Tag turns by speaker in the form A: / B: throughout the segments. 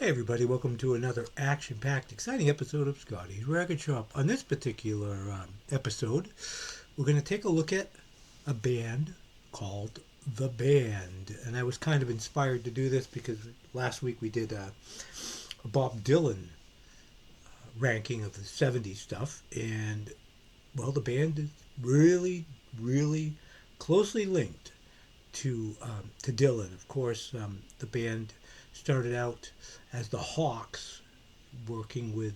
A: Hey everybody, welcome to another action-packed, exciting episode of Scotty's Record Shop. On this particular episode, we're going to take a look at a band called The Band. And I was kind of inspired to do this because last week we did a Bob Dylan ranking of the 70s stuff. And, well, the band is really, really closely linked to Dylan. Of course, the band started out as the Hawks, working with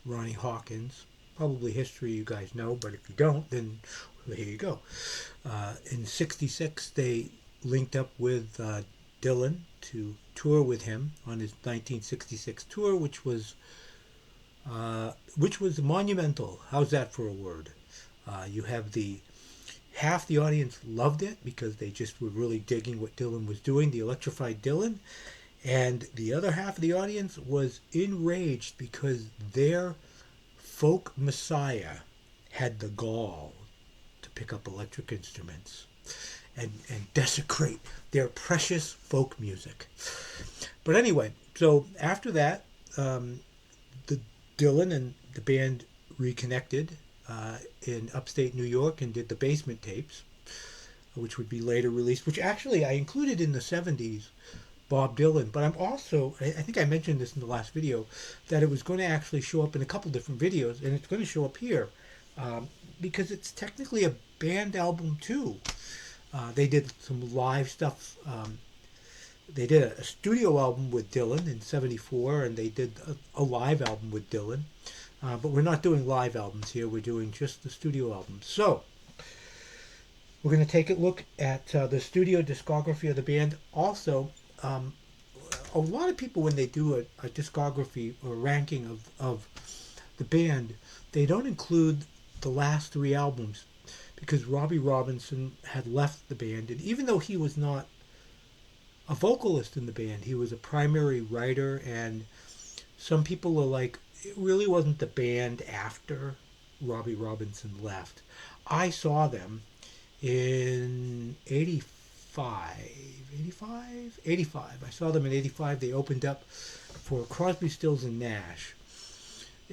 A: Ronnie Hawkins. Probably history you guys know, but if you don't, then well, here you go. In '66, they linked up with Dylan to tour with him on his 1966 tour, which was monumental. How's that for a word? You have half the audience loved it because they just were really digging what Dylan was doing, the electrified Dylan, and the other half of the audience was enraged because their folk messiah had the gall to pick up electric instruments and desecrate their precious folk music. But anyway, so after that, the Dylan and the band reconnected in upstate New York and did the Basement Tapes, which would be later released, which actually I included in the 70s Bob Dylan, but I'm also, I think I mentioned this in the last video, that it was going to actually show up in a couple different videos, and it's going to show up here, because it's technically a band album too. They did some live stuff. They did a studio album with Dylan in '74, and they did a live album with Dylan. But we're not doing live albums here. We're doing just the studio albums. So we're going to take a look at the studio discography of the band. Also, a lot of people, when they do a discography or ranking of the band, they don't include the last three albums because Robbie Robinson had left the band, and even though he was not a vocalist in the band, he was a primary writer, and some people are like, it really wasn't the band after Robbie Robinson left. I saw them in 85. I saw them in 85. They opened up for Crosby, Stills, and Nash.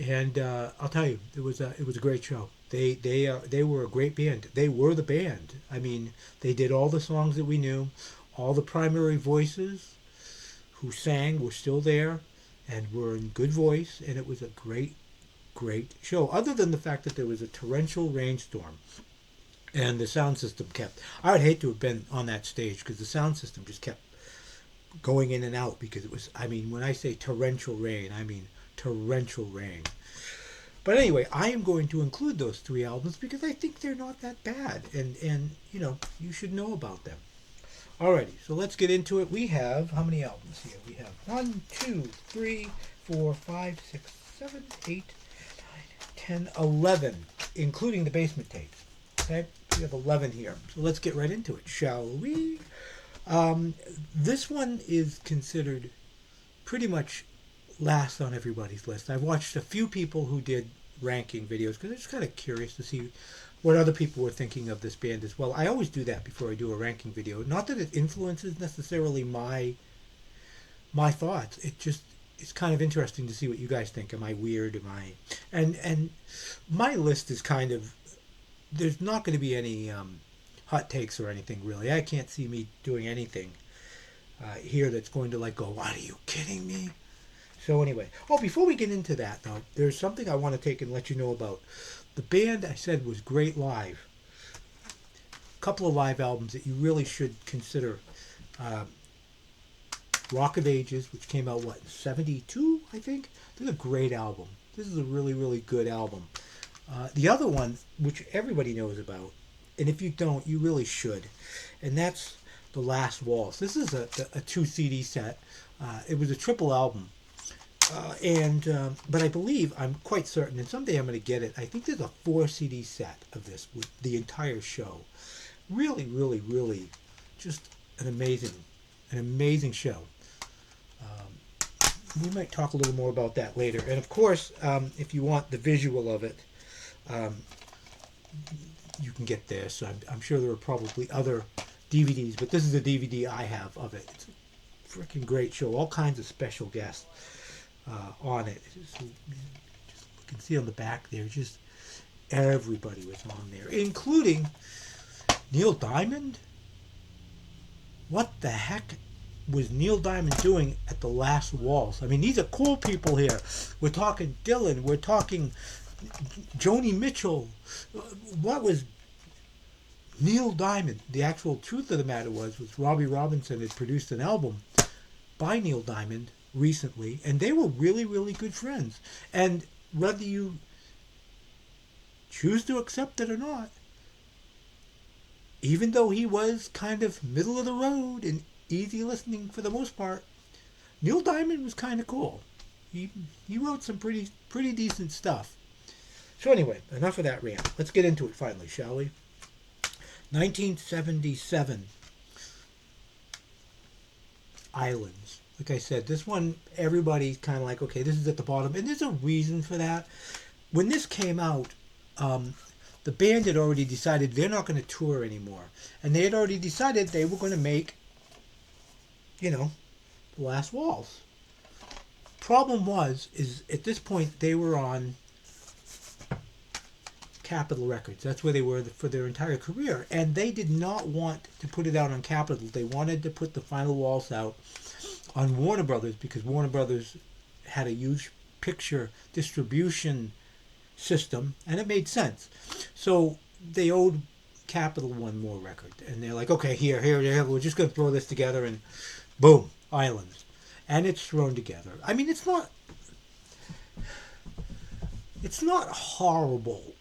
A: And I'll tell you, it was a great show. They were a great band. They were the band. I mean, they did all the songs that we knew. All the primary voices who sang were still there and were in good voice, and it was a great, great show. Other than the fact that there was a torrential rainstorm, and the sound system kept. I would hate to have been on that stage because the sound system just kept going in and out because it was. I mean, when I say torrential rain, I mean torrential rain. But anyway, I am going to include those three albums because I think they're not that bad, and you should know about them. Alrighty, so let's get into it. We have, how many albums here? We have 1, 2, 3, 4, 5, 6, 7, 8, 9, 10, 11, including the Basement Tapes. Okay, we have 11 here. So let's get right into it, shall we? This one is considered pretty much last on everybody's list. I've watched a few people who did ranking videos because I'm just kind of curious to see what other people were thinking of this band as well. I always do that before I do a ranking video. Not that it influences necessarily my thoughts. It's kind of interesting to see what you guys think. Am I weird? Am I and my list is kind of, there's not going to be any hot takes or anything really. I can't see me doing anything here that's going to go, what, are you kidding me? So anyway, before we get into that though, there's something I want to take and let you know about. The band, I said, was great live. A couple of live albums that you really should consider. Rock of Ages, which came out, in 72, I think? This is a great album. This is a really, really good album. The other one, which everybody knows about, and if you don't, you really should, and that's The Last Waltz. This is a 2 CD set. It was a triple album. But I believe, I'm quite certain, and someday I'm going to get it, I think there's a 4 CD set of this with the entire show. Really, really, really just an amazing show. We might talk a little more about that later. And of course, if you want the visual of it, you can get this. I'm sure there are probably other DVDs, but this is a DVD I have of it. It's freaking great show. All kinds of special guests on it. So, you can see on the back there, just everybody was on there, including Neil Diamond. What the heck was Neil Diamond doing at the last waltz? I mean, these are cool people here. We're talking Dylan. We're talking Joni Mitchell. What was Neil Diamond? The actual truth of the matter was Robbie Robinson had produced an album by Neil Diamond recently, and they were really, really good friends. And whether you choose to accept it or not, even though he was kind of middle of the road and easy listening for the most part, Neil Diamond was kind of cool. He wrote some pretty decent stuff. So anyway, enough of that rant. Let's get into it finally, shall we? 1977, Islands. Like I said, this one, everybody's kind of like, okay, this is at the bottom. And there's a reason for that. When this came out, the band had already decided they're not going to tour anymore. And they had already decided they were going to make, The Last Waltz. Problem is at this point they were on Capitol Records. That's where they were for their entire career. And they did not want to put it out on Capitol. They wanted to put The Final Waltz out on Warner Brothers because Warner Brothers had a huge picture distribution system, and it made sense. So they owed Capitol one more record, and they're like, okay, here, we're just going to throw this together, and boom, Islands. And it's thrown together. I mean, it's not horrible.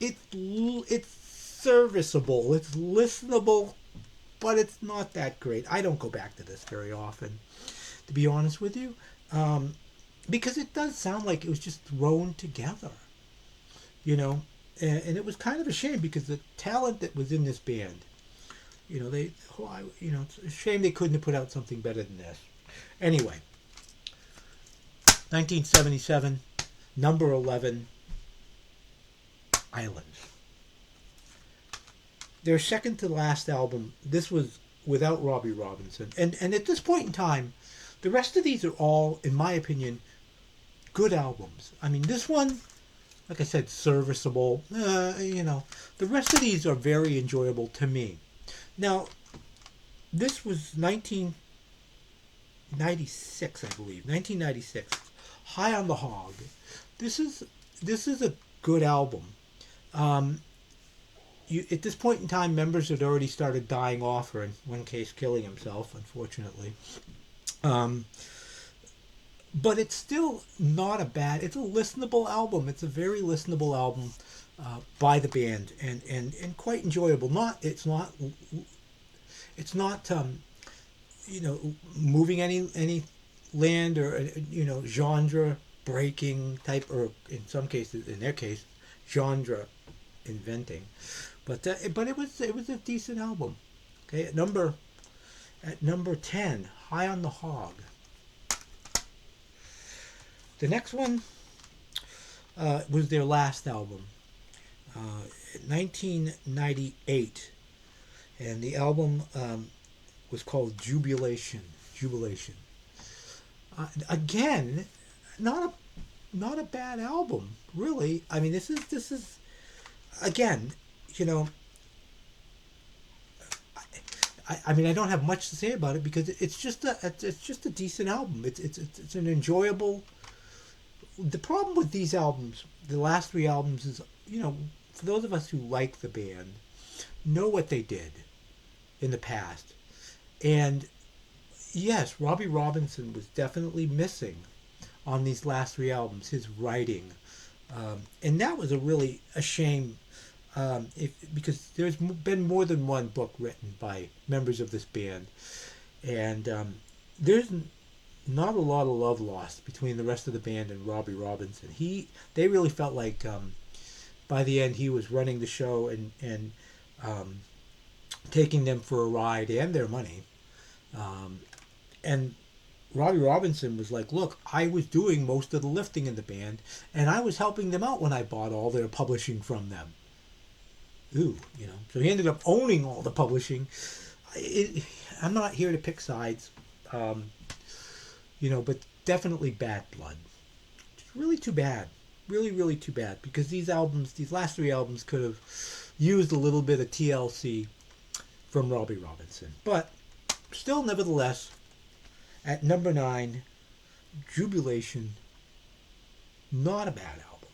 A: It's serviceable. It's listenable, but it's not that great. I don't go back to this very often, to be honest with you, because it does sound like it was just thrown together, and it was kind of a shame because the talent that was in this band, it's a shame they couldn't have put out something better than this. Anyway, 1977, number 11, Islands. Their second to last album, this was without Robbie Robinson. And at this point in time, the rest of these are all, in my opinion, good albums. I mean, this one, like I said, serviceable. The rest of these are very enjoyable to me. Now, this was 1996, I believe. 1996. High on the Hog. This is a good album. At this point in time, members had already started dying off, or in one case, killing himself, unfortunately. But it's still not a bad. It's a listenable album. It's a very listenable album by the band, and quite enjoyable. It's not moving any land or genre breaking type, or in some cases, in their case, genre inventing. But it was a decent album. Okay, at number 10, High on the Hog. The next one was their last album, 1998, and the album was called Jubilation. Again, not a bad album, really. I mean, this is again, I mean, I don't have much to say about it because it's just a decent album. It's an enjoyable. The problem with these albums, the last three albums, is for those of us who like the band, know what they did in the past, and yes, Robbie Robinson was definitely missing on these last three albums. His writing, and that was a shame. Because there's been more than one book written by members of this band, and there's not a lot of love lost between the rest of the band and Robbie Robinson. They really felt like by the end he was running the show and taking them for a ride and their money, and Robbie Robinson was like, look, I was doing most of the lifting in the band, and I was helping them out when I bought all their publishing from them. So he ended up owning all the publishing. I'm not here to pick sides. Um, but definitely Bad Blood. It's really too bad. Really, really too bad because these last three albums could have used a little bit of TLC from Robbie Robinson. But still, nevertheless, at number 9, Jubilation, not a bad album.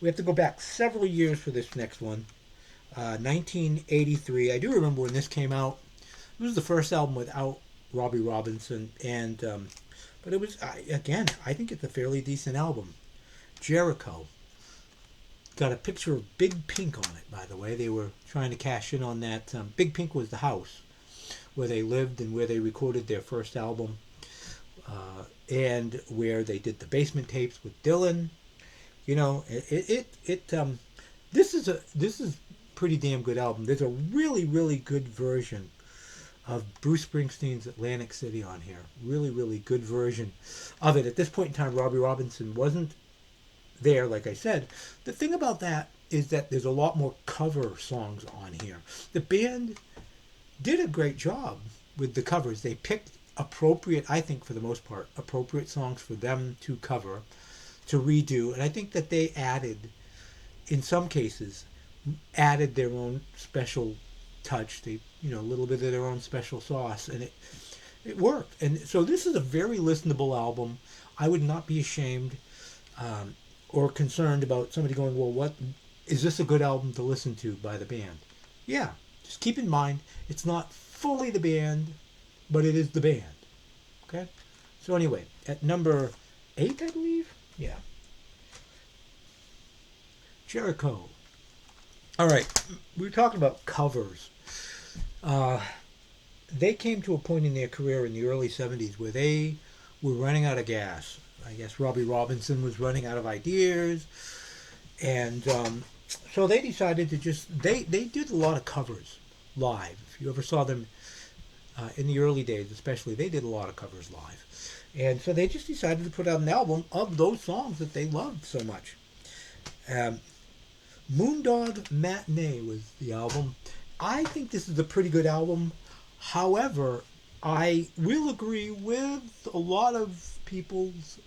A: We have to go back several years for this next one. 1983. I do remember when this came out. It was the first album without Robbie Robinson, and but it was again. I think it's a fairly decent album. Jericho got a picture of Big Pink on it. By the way, they were trying to cash in on that. Big Pink was the house where they lived and where they recorded their first album, and where they did the basement tapes with Dylan. This is pretty damn good album. There's a really, really good version of Bruce Springsteen's Atlantic City on here. Really, really good version of it. At this point in time, Robbie Robinson wasn't there, like I said. The thing about that is that there's a lot more cover songs on here. The band did a great job with the covers. They picked appropriate, I think for the most part, appropriate songs for them to cover, to redo. And I think that they added, in some cases, added their own special touch. They, a little bit of their own special sauce, and it worked. And so this is a very listenable album. I would not be ashamed or concerned about somebody going, well, what is this a good album to listen to by the band? Yeah, just keep in mind it's not fully the band, but it is the band. Okay. So anyway, at number 8, I believe. Yeah. Jericho. All right, we were talking about covers. They came to a point in their career in the early 70s where they were running out of gas. I guess Robbie Robinson was running out of ideas. And so they decided to they did a lot of covers live. If you ever saw them in the early days especially, they did a lot of covers live. And so they just decided to put out an album of those songs that they loved so much. Moondog Matinee was the album. I think this is a pretty good album. However, I will agree with a lot of people's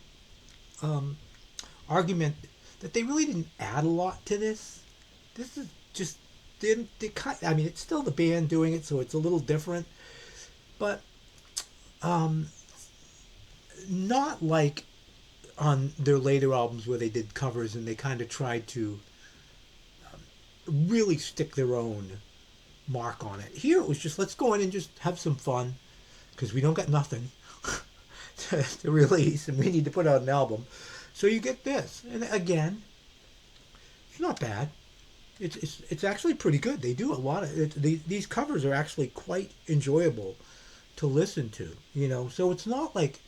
A: argument that they really didn't add a lot to this. This is just I mean, it's still the band doing it, so it's a little different, but not like on their later albums where they did covers and they kind of tried to really stick their own mark on it. Here it was just, let's go in and just have some fun because we don't got nothing to release and we need to put out an album. So you get this, and again, it's not bad. It's actually pretty good. They do a lot of these covers are actually quite enjoyable to listen to. So it's not like,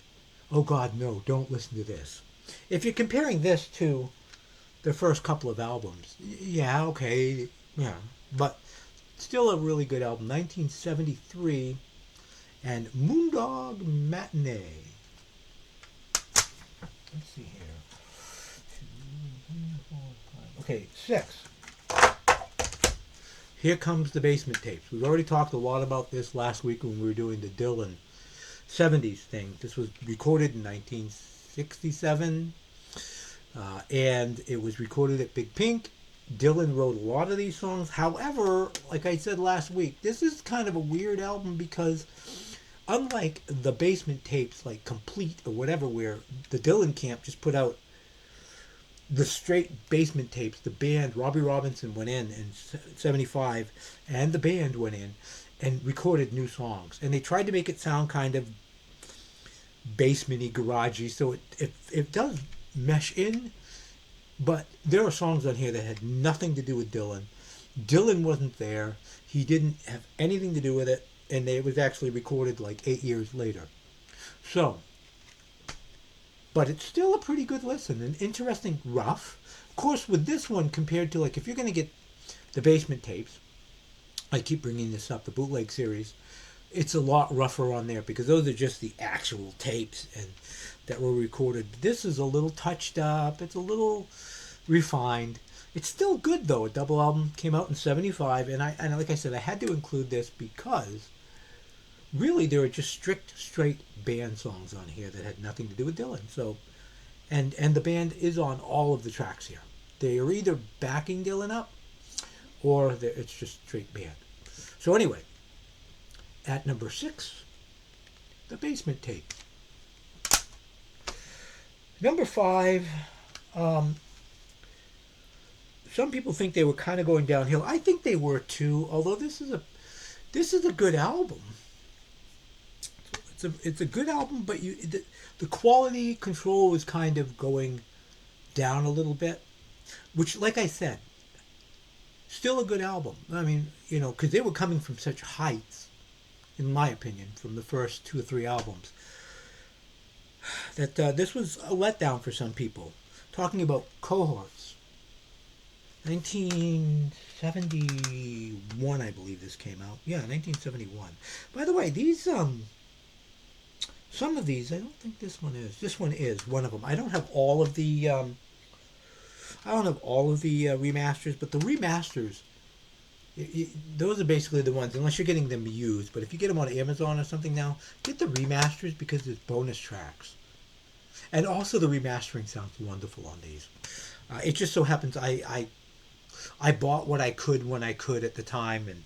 A: oh God, no, don't listen to this. If you're comparing this to their first couple of albums, yeah, okay, yeah, but still a really good album. 1973, and Moondog Matinee. Let's see here. Okay, 6. Here Comes the Basement Tapes. We've already talked a lot about this last week when we were doing the Dylan 70s thing. This was recorded in 1967, and it was recorded at Big Pink. Dylan wrote a lot of these songs. However, like I said last week, this is kind of a weird album because unlike the Basement Tapes, like Complete or whatever, where the Dylan camp just put out the straight Basement Tapes, the band, Robbie Robinson went in 75, and the band went in and recorded new songs. And they tried to make it sound kind of basement-y, garagey, so it does mesh in, but there are songs on here that had nothing to do with Dylan. Dylan wasn't there. He didn't have anything to do with it, and it was actually recorded like 8 years later. So, but it's still a pretty good listen, an interesting rough. Of course, with this one compared to, like, if you're going to get the Basement Tapes, I keep bringing this up, the bootleg series, it's a lot rougher on there because those are just the actual tapes and that were recorded. This is a little touched up. It's a little refined. It's still good though. A double album came out in 75, and like I said, I had to include this because really there are just straight band songs on here that had nothing to do with Dylan. So, and the band is on all of the tracks here. They are either backing Dylan up or it's just straight band. So anyway, at number 6, The Basement Tape. Number 5, some people think they were kind of going downhill. I think they were too. Although this is a good album. It's a good album, but the quality control is kind of going down a little bit. Which, like I said, still a good album. I mean, because they were coming from such heights, in my opinion, from the first 2 or 3 albums, that this was a letdown for some people. Talking about Cohorts. 1971, I believe this came out. Yeah, 1971. By the way, these some of these, I don't think this one is. This one is one of them. I don't have all of the remasters, but the remasters, those are basically the ones, unless you're getting them used. But if you get them on Amazon or something now, get the remasters because there's bonus tracks. And also the remastering sounds wonderful on these. It just so happens I bought what I could when I could at the time, and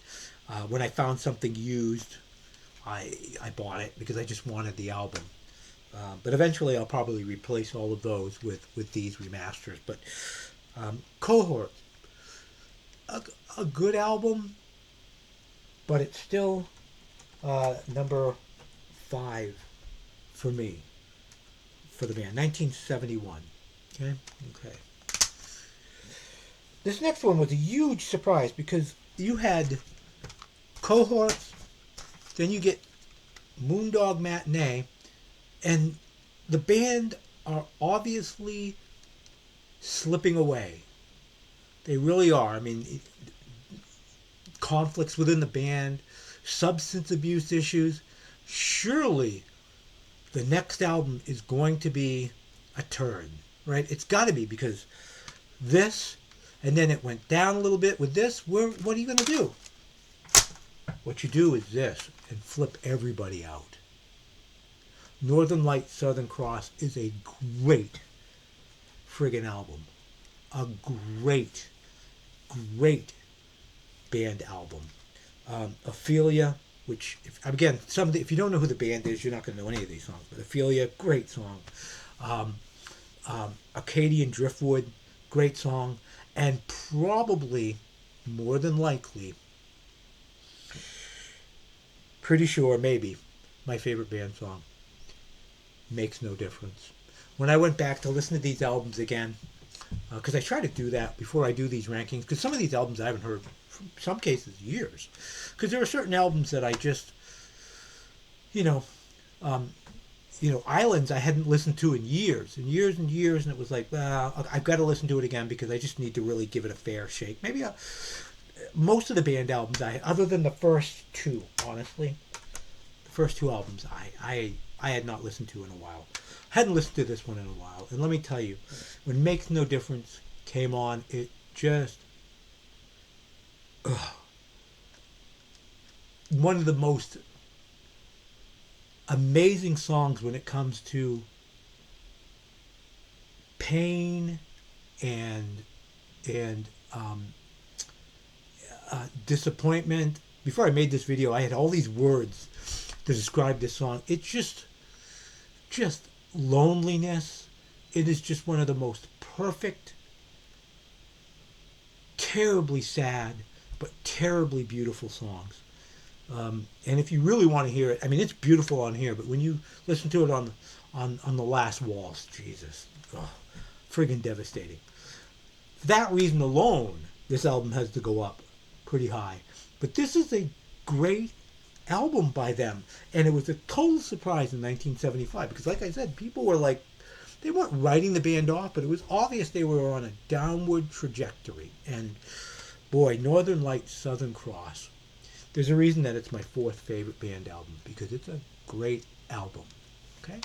A: when I found something used, I bought it because I just wanted the album. But eventually I'll probably replace all of those with these remasters. But Cohort, a good album, but it's still number 5 for me, for the band. 1971. Okay? Okay. This next one was a huge surprise because you had Cohorts, then you get Moondog Matinee, and the band are obviously slipping away. They really are. I mean, conflicts within the band, substance abuse issues. Surely the next album is going to be a turn, right? It's got to be, because this, and then it went down a little bit with this. What are you going to do? What you do is this, and flip everybody out. Northern Light, Southern Cross is a great friggin' album. A great band album. Ophelia, which, if you don't know who the band is, you're not going to know any of these songs. But Ophelia, great song. Acadian Driftwood, great song. And probably, more than likely, pretty sure, maybe, my favorite band song, Makes No Difference. When I went back to listen to these albums again, because I try to do that before I do these rankings, because some of these albums I haven't heard, in some cases, years. Because there are certain albums that I just, Islands I hadn't listened to in years and years and years, and it was like, well, I've got to listen to it again because I just need to really give it a fair shake. Maybe most of the band albums, other than the first 2, honestly, the first 2 albums I had not listened to in a while. Hadn't listened to this one in a while, and let me tell you, when Makes No Difference came on, it just one of the most amazing songs when it comes to pain and disappointment. Before I made this video, I had all these words to describe this song. It's just loneliness. It is just one of the most perfect, terribly sad, but terribly beautiful songs. And if you really want to hear it, I mean, it's beautiful on here, but when you listen to it on the last waltz, Jesus, friggin' devastating. For that reason alone, this album has to go up pretty high. But this is a great album by them, and it was a total surprise in 1975 because, like I said, people were like, they weren't writing the band off, but it was obvious they were on a downward trajectory. And boy, Northern Light, Southern Cross, there's a reason that it's my 4th favorite band album, because it's a great album. Okay.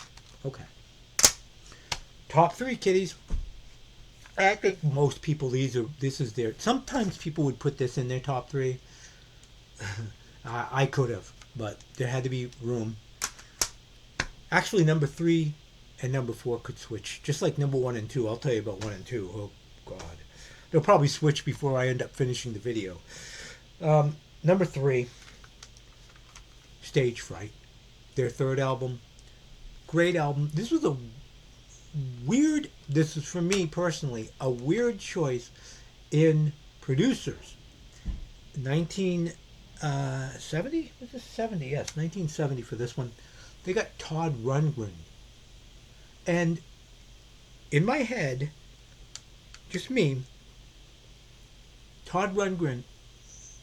A: Top 3, kiddies. I think most people, this is their, sometimes people would put this in their top 3. I could have. but there had to be room. Actually, number 3 and number 4 could switch, just like number 1 and 2. I'll tell you about 1 and 2. Oh, God. They'll probably switch before I end up finishing the video. Number 3, Stage Fright. Their third album. Great album. This was a weird, this is for me personally, a weird choice in producers. 1970? Was this 70? Yes, 1970 for this one. They got Todd Rundgren. And in my head, just me, Todd Rundgren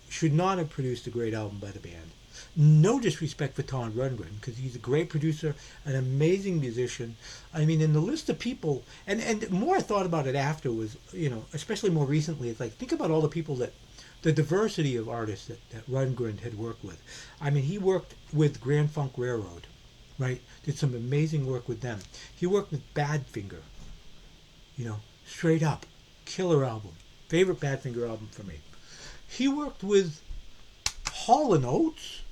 A: should not have produced a great album by the band. No disrespect for Todd Rundgren, because he's a great producer, an amazing musician. I mean, in the list of people, and the more I thought about it after was, especially more recently, it's like, think about all the people the diversity of artists that Rundgren had worked with. I mean, he worked with Grand Funk Railroad, right? Did some amazing work with them. He worked with Badfinger, straight up, killer album. Favorite Badfinger album for me. He worked with Hall & Oates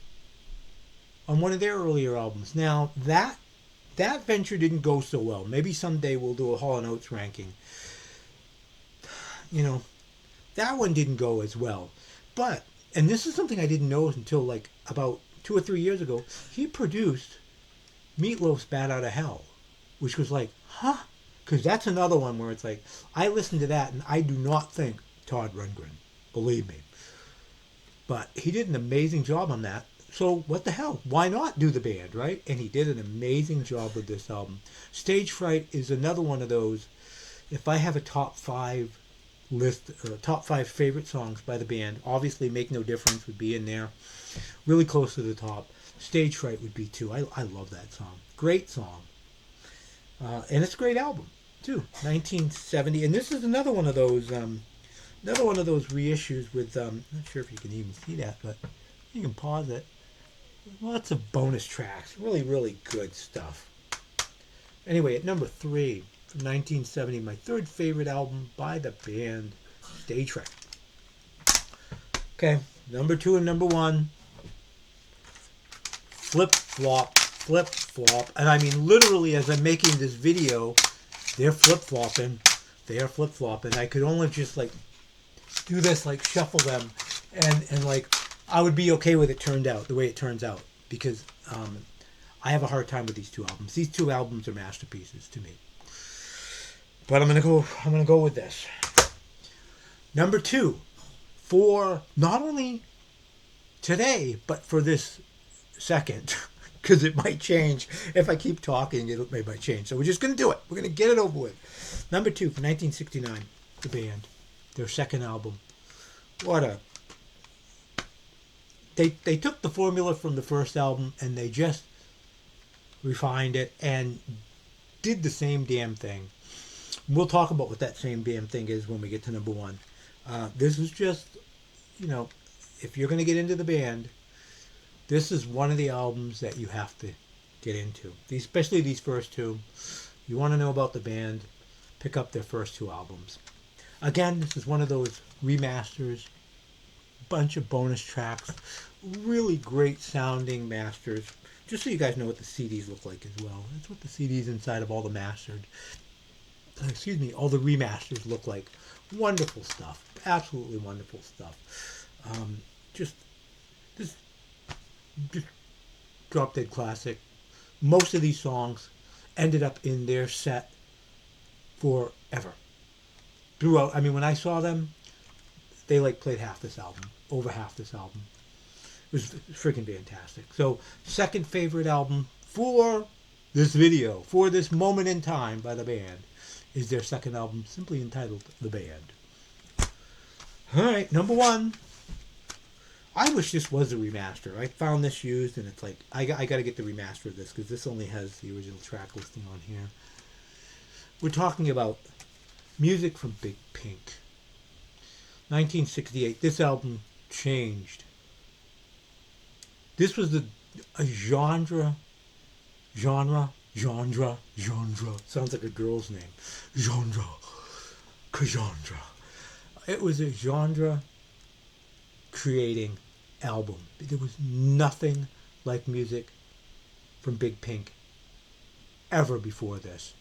A: on one of their earlier albums. Now, that venture didn't go so well. Maybe someday we'll do a Hall & Oates ranking. That one didn't go as well. But, and this is something I didn't know until like about 2 or 3 years ago, he produced Meatloaf's Bat Out of Hell, which was like, huh? Because that's another one where it's like, I listened to that and I do not think Todd Rundgren, believe me. But he did an amazing job on that. So what the hell? Why not do the band, right? And he did an amazing job with this album. Stage Fright is another one of those. If I have a top 5 list, top 5 favorite songs by the band, obviously Make No Difference would be in there. Really close to the top. Stage Fright would be too. I love that song. Great song. And it's a great album too. 1970. And this is another one of those reissues with, not sure if you can even see that, but you can pause it. Lots of bonus tracks. Really, really good stuff. Anyway, at number 3 from 1970, my third favorite album by the band, Stage Fright. Okay, number 2 and number 1. Flip Flop, Flip Flop. And I mean literally as I'm making this video, they're flip-flopping. They are flip-flopping. I could only just like do this, like shuffle them, and like I would be okay with it the way it turns out, because I have a hard time with these 2 albums. These 2 albums are masterpieces to me. But I'm gonna go with this. Number 2, for not only today, but for this second, because it might change. If I keep talking, it might change. So we're just gonna do it. We're gonna get it over with. Number 2 for 1969, the band. Their second album. They took the formula from the first album and they just refined it and did the same damn thing. We'll talk about what that same damn thing is when we get to number 1. This is just, if you're going to get into the band, this is one of the albums that you have to get into. Especially these first 2. You want to know about the band, pick up their first 2 albums. Again, this is one of those remasters, bunch of bonus tracks, really great sounding masters. Just so you guys know what the CDs look like as well. That's what the CDs inside of all the all the remasters look like. Wonderful stuff. Absolutely wonderful stuff. Just drop dead classic. Most of these songs ended up in their set forever. Throughout, I mean, when I saw them, they like played over half this album. It was freaking fantastic. So, second favorite album for this video, for this moment in time by the band, is their second album, simply entitled The Band. Alright, number 1. I wish this was a remaster. I found this used, and it's like, I got to get the remaster of this, because this only has the original track listing on here. We're talking about music from Big Pink. 1968. This album changed. This was a genre. Sounds like a girl's name. Genre. It was a genre creating album. There was nothing like music from Big Pink ever before this.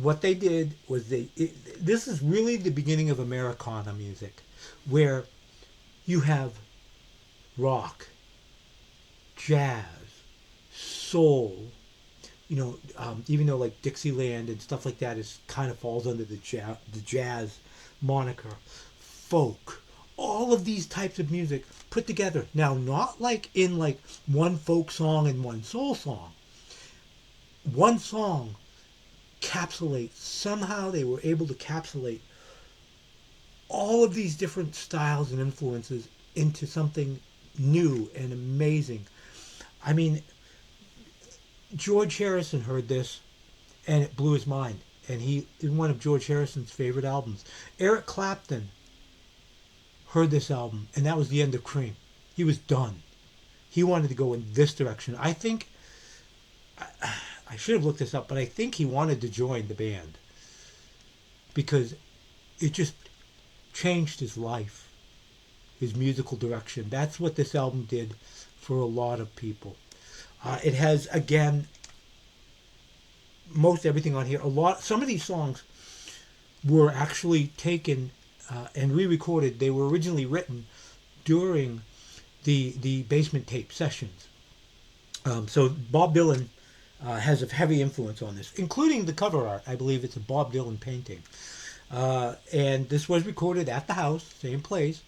A: What they did was this is really the beginning of Americana music, where you have rock, jazz, soul, even though like Dixieland and stuff like that is kind of falls under the jazz moniker, folk, all of these types of music put together. Now, not like in like one folk song and one soul song. One song somehow they were able to capsulate all of these different styles and influences into something new and amazing. I mean, George Harrison heard this and it blew his mind. And he in one of George Harrison's favorite albums. Eric Clapton heard this album and that was the end of Cream. He was done. He wanted to go in this direction. I think I should have looked this up, but I think he wanted to join the band because it just changed his life, his musical direction. That's what this album did for a lot of people. It has, again, most everything on here. Some of these songs were actually taken and re-recorded. They were originally written during the Basement Tape sessions. So Bob Dylan has a heavy influence on this, including the cover art. I believe it's a Bob Dylan painting. And this was recorded at the house, same place,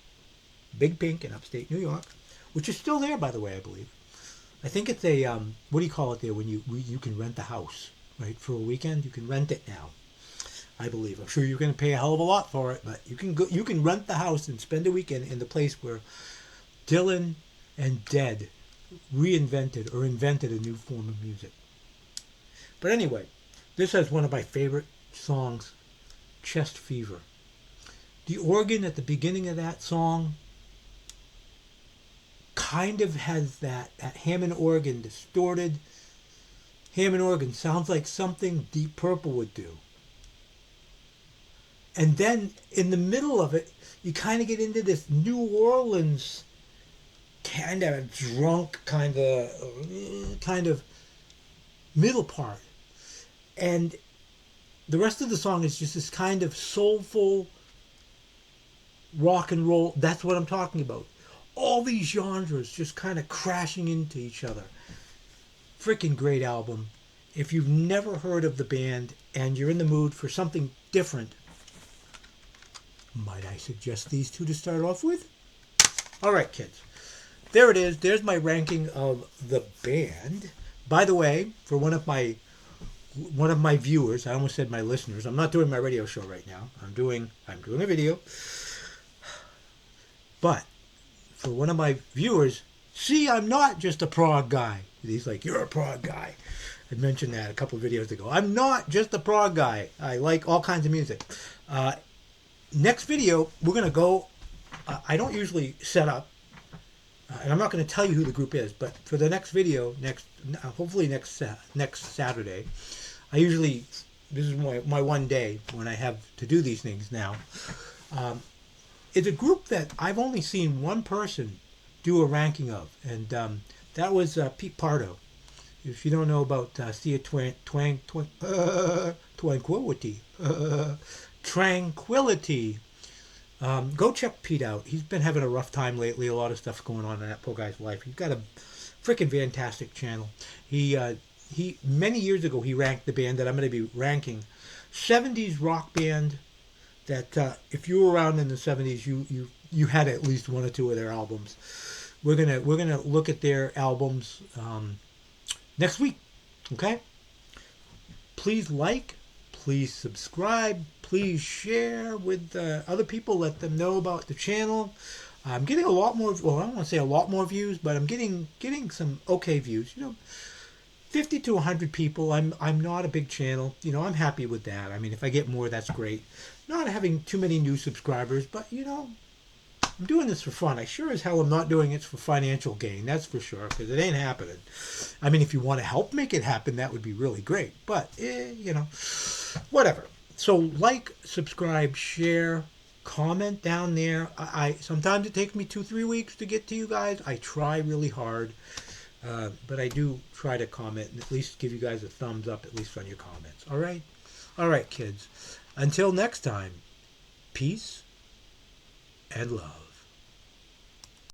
A: Big Pink in upstate New York, which is still there, by the way, I believe. I think it's a, what do you call it there when you can rent the house, right? For a weekend, you can rent it now, I believe. I'm sure you're going to pay a hell of a lot for it, but you can rent the house and spend a weekend in the place where Dylan and Dead reinvented or invented a new form of music. But anyway, this has one of my favorite songs, Chest Fever. The organ at the beginning of that song kind of has that Hammond organ, distorted Hammond organ. Sounds like something Deep Purple would do. And then in the middle of it, you kind of get into this New Orleans kind of drunk kind of middle part. And the rest of the song is just this kind of soulful rock and roll. That's what I'm talking about. All these genres just kind of crashing into each other. Freaking great album. If you've never heard of the band and you're in the mood for something different, might I suggest these two to start off with? All right, kids. There it is. There's my ranking of the band. By the way, for one of my viewers, I almost said my listeners. I'm not doing my radio show right now. I'm doing a video. But for one of my viewers, see, I'm not just a prog guy. He's like, you're a prog guy. I mentioned that a couple of videos ago. I'm not just a prog guy. I like all kinds of music. Next video, we're going to go, I don't usually set up, and I'm not going to tell you who the group is, but for the next video, hopefully next Saturday, this is my one day when I have to do these things now. It's a group that I've only seen one person do a ranking of, and that was Pete Pardo. If you don't know about Tranquility, go check Pete out. He's been having a rough time lately. A lot of stuff going on in that poor guy's life. He's got a freaking fantastic channel. He many years ago he ranked the band that I'm going to be ranking, 70s rock band that if you were around in the 70s, you had at least one or two of their albums. We're gonna look at their albums next week. Okay? Please like, please subscribe, please share with other people. Let them know about the channel. I'm getting a lot more. Well, I don't want to say a lot more views, but I'm getting some okay views. 50 to 100 people. I'm not a big channel. I'm happy with that. I mean, if I get more, that's great. Not having too many new subscribers, but I'm doing this for fun. I sure as hell am not doing it for financial gain. That's for sure, because it ain't happening. I mean, if you want to help make it happen, that would be really great. But whatever. So like, subscribe, share, comment down there. I sometimes it takes me 2-3 weeks to get to you guys. I try really hard, but I do try to comment and at least give you guys a thumbs up, at least on your comments. All right, kids. Until next time, peace and love.